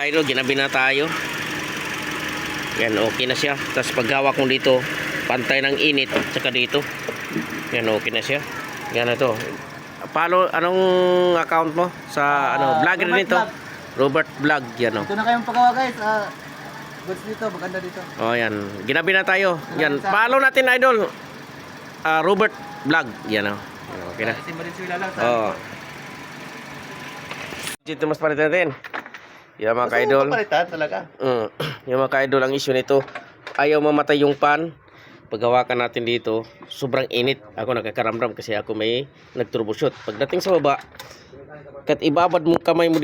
idol, ginabi na tayo. Yan, okay na siya. Tapos paghawak mo dito, pantay ng init, tsaka dito. Yan, okay na siya. Yan na to. Follow, anong account mo? Sa, vlogger Robert nito? Vlog. Robert Vlog, yan o. Ito na kayong paggawa guys. Goods dito, maganda dito. Oh, yan. Ginabi na tayo. Yan, follow natin idol. Robert Vlog, yan o. Okay na. Si Mariswila lang sa... Oh. Dito mas palitan natin. Yan mga ka-idol. Palitan talaga. Yung mga ka-idol, ang issue nito, ayaw mamatay yung pan. Paghawakan natin dito, sobrang init. Ako nakakaramdam kasi ako may nag-troubleshoot. Pagdating sa baba, kahit ibabad mo kamay mo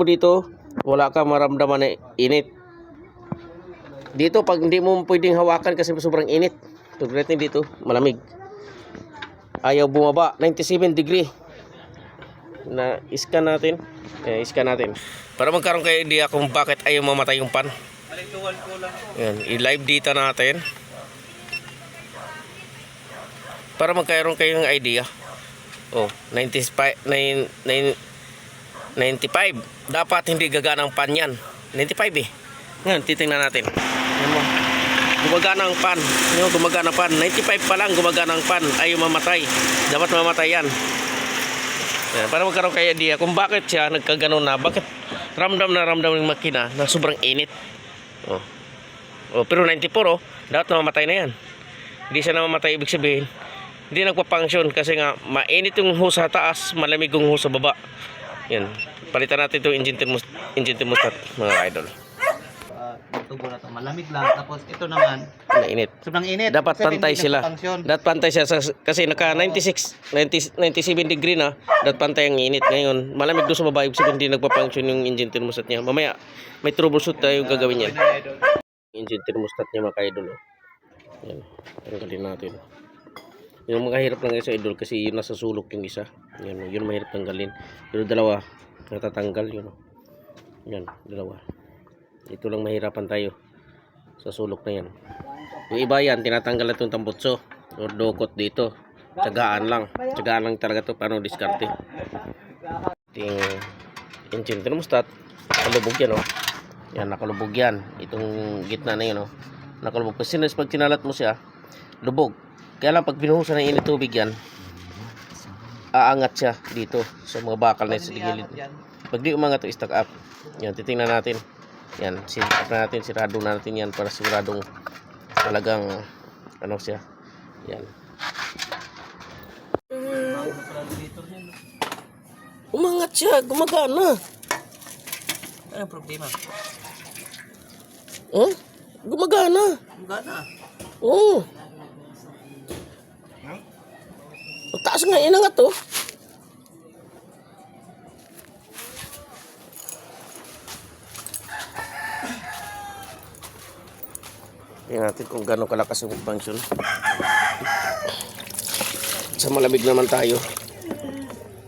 dito, wala ka maramdaman na init. Dito, pag hindi mo pwedeng hawakan kasi sobrang init. Pagdating dito, malamig. Ayaw bumaba, 97 degree. Na iskan natin. Iskan natin. Para magkaroon kayo idea kung bakit ayaw mamatay yung pan. Yan, i-live data natin. Para magkaroon kayong idea. Oh, 95. Dapat hindi gagana ang pan yan. 95 eh. Ngayon, titingnan natin. Yan mo. Gumagana ang pan. Yan, gumagana pan. 95 pa lang gumagana ang pan. Ayaw mamatay. Dapat mamatay yan. Yan, para magkaroon kayo idea kung bakit siya nagkaganon na. Bakit ramdam ng makina na sobrang init. Pero 94 dapat mamatay na yan. Hindi siya namamatay, ibig sabihin hindi nagpa-function kasi nga mainit yung hose sa taas, malamig yung hose sa baba. Yan, palitan natin itong engine thermostat mga idol. Tubo na to, malamig lang. Tapos ito naman Mainit. sobrang init. Dapat Kasi pantay hindi sila. nagpa-function. Dapat pantay siya kasi naka 97 degree na. Dapat pantay ang init. Ngayon, malamig doon sa baba, ibig sabihin hindi nagpa-function yung engine thermostat niya. Mamaya may troubleshoot tayo gagawin yan. Engine thermostat niya mga ka-idol. Yan, tanggalin natin. Yung mga hirap lang sa idol kasi yun nasa sulok yung isa. Yan, yun mahirap tanggalin. Pero dalawa natatanggal yun. Yan, dalawa. Ito lang mahirapan tayo sa sulok na yan. Yung iba yan, tinatanggal na itong tambutso or dukot dito. Tsagaan lang talaga to paano diskarte. Yung engine thermostat, nakalubog yan oh. Yan, nakalubog yan. Itong gitna na yun oh. Nakalubog. Kasi pag tinalat mo siya, lubog. Kaya lang pag binuhusan ng init tubig yan, aangat siya dito sa mga bakal na sa gilid. Pag di umangat ito, stack up. Yan, titingnan natin. Yan, sirado natin yan para siguradong talagang ano siya. Yan. Umangat siya, gumagana. Ano ang problema? Gumagana. Gumagana. Oo. Taas nga, inangat to. Tingnan natin kung gano'ng kalakas yung function. Sa malamig naman tayo.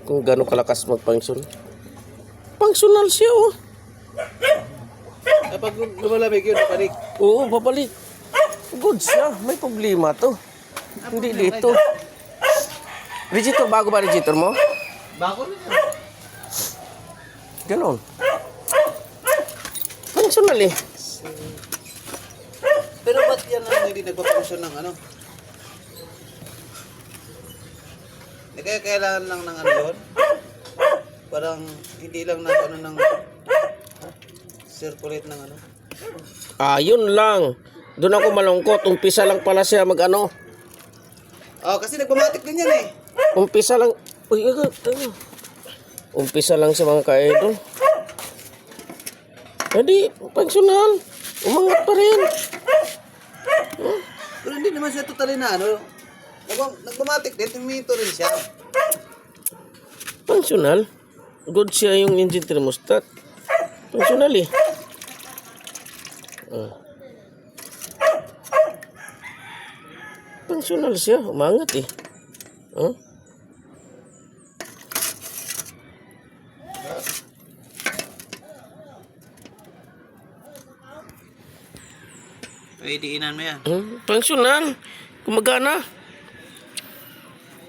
Kung gano'ng kalakas mag-function. Functional siya oh. Kapag lumalamig yun, babalik. Oo, babalik. Good siya. May problema to. Hindi dito. Regitor, bago ba regitor mo? Bago rin yun. Ganon. Functional eh. Pero ba't yan ang hindi nagpa-function ng ano? Kaya kailangan lang ng ano yun? Parang hindi lang na ano ng circulate ng ano? Yun lang. Doon ako malungkot. Umpisa lang pala siya mag-ano. Oh, kasi nagpamatic din yan eh. Umpisa lang. Uy, umpisa lang sa mga ka-idol. Hindi, functional. Umangat pa rin. Pero hindi naman siya totally na ano. Nagpamatic din, tumito rin siya. Functional. Good siya yung engine thermostat. Functional eh. Functional siya. Umangat eh. Pwede inan mo yan. Functional. Gumagana.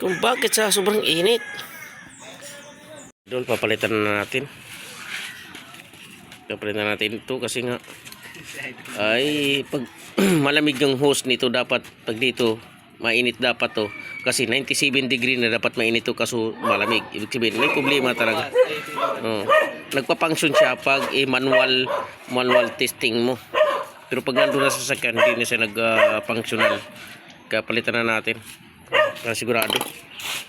Kung bakit sa sobrang init. Doon papalitan na natin. Kapalitan natin ito kasi nga ay pag malamig yung hose nito dapat pag dito mainit dapat to kasi 97 degree na dapat mainit to kaso malamig. Ibig sabihin may problema talaga. Nagpa-function siya pag manual testing mo. Pero pag nandun na sa sasakyan hindi na siya nag-functional. Kaya palitan na natin. Para sigurado.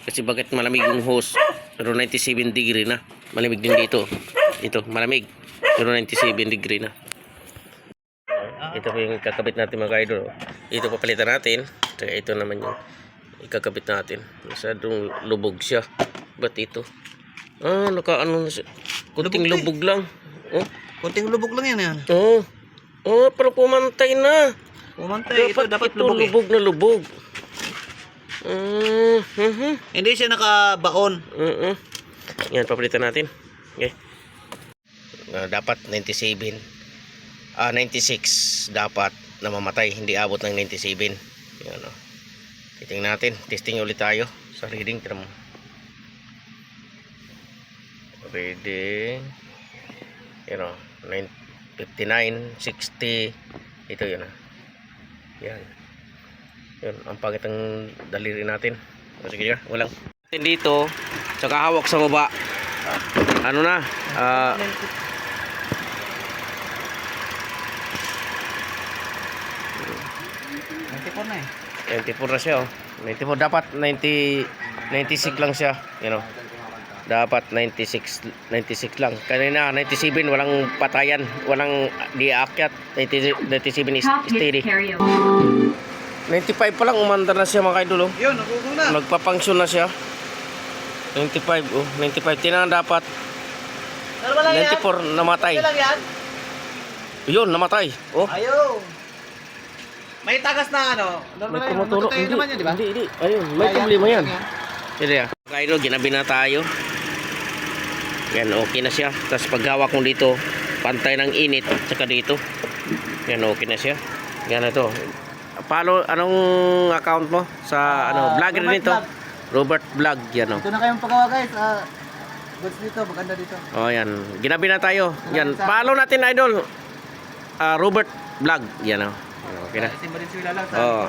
Kasi bakit malamig yung hose pero 97 degree na. Malamig din dito. Ito malamig pero 97 degree na. Ito po yung kakabit natin mga idol. Ito papalitan natin. Kaya ito naman yung ikakabit natin. Masyadong lubog siya. Ba't ito? Nakaano na siya. Kunting lubog lang. Oh. Kunting lubog lang yan. Oh. Pero pumantay na. Pumantay. Dapat ito lubog lubog na lubog. Hindi siya nakabaon. Yan, papalitan natin. Okay. Dapat 96 dapat na mamatay, hindi abot ng 97. Yan o. Titingnan natin, testing ulit tayo sa reading. Tira mo. Reading. Yan o. 59, 60. Ito yun o. Yan. Yun, ang pangit ng daliri natin. Sige nga, walang. Dito, tsaka hawak sa baba. Ano na? 94 na 94 na siya oh. 94 dapat 96 lang siya, you know. Dapat 96 lang. Kanina 97 walang patayan, walang diaakyat. 97 is steady. 95 pa lang umandar na siya mga idol oh. Yun, nagugong na. Nagpa-function na siya. 95 oh, 95 tinang dapat. 94 namatay. lang yan? Yun, namatay. Oh. Ayaw. May tagas na ano. May tumutulog. Hindi. Naman yan, di ba? Hindi. Ayun, may problema yan. Sige yan. Kairo, ginabi na tayo. Yan, okay na siya. Tapos paghawak mo dito, pantay ng init. Tsaka dito. Yan, okay na siya. Yan na to. Follow, anong account mo? Sa, vlogger Robert nito? Vlog. Robert Vlog, yan o. Ito na kayong pagawa guys. Goods dito, maganda dito. Oh, yan. Ginabi na tayo. Yan, follow natin idol. Robert Vlog, yan o. Okay na. Simba din sila lang sa Oh.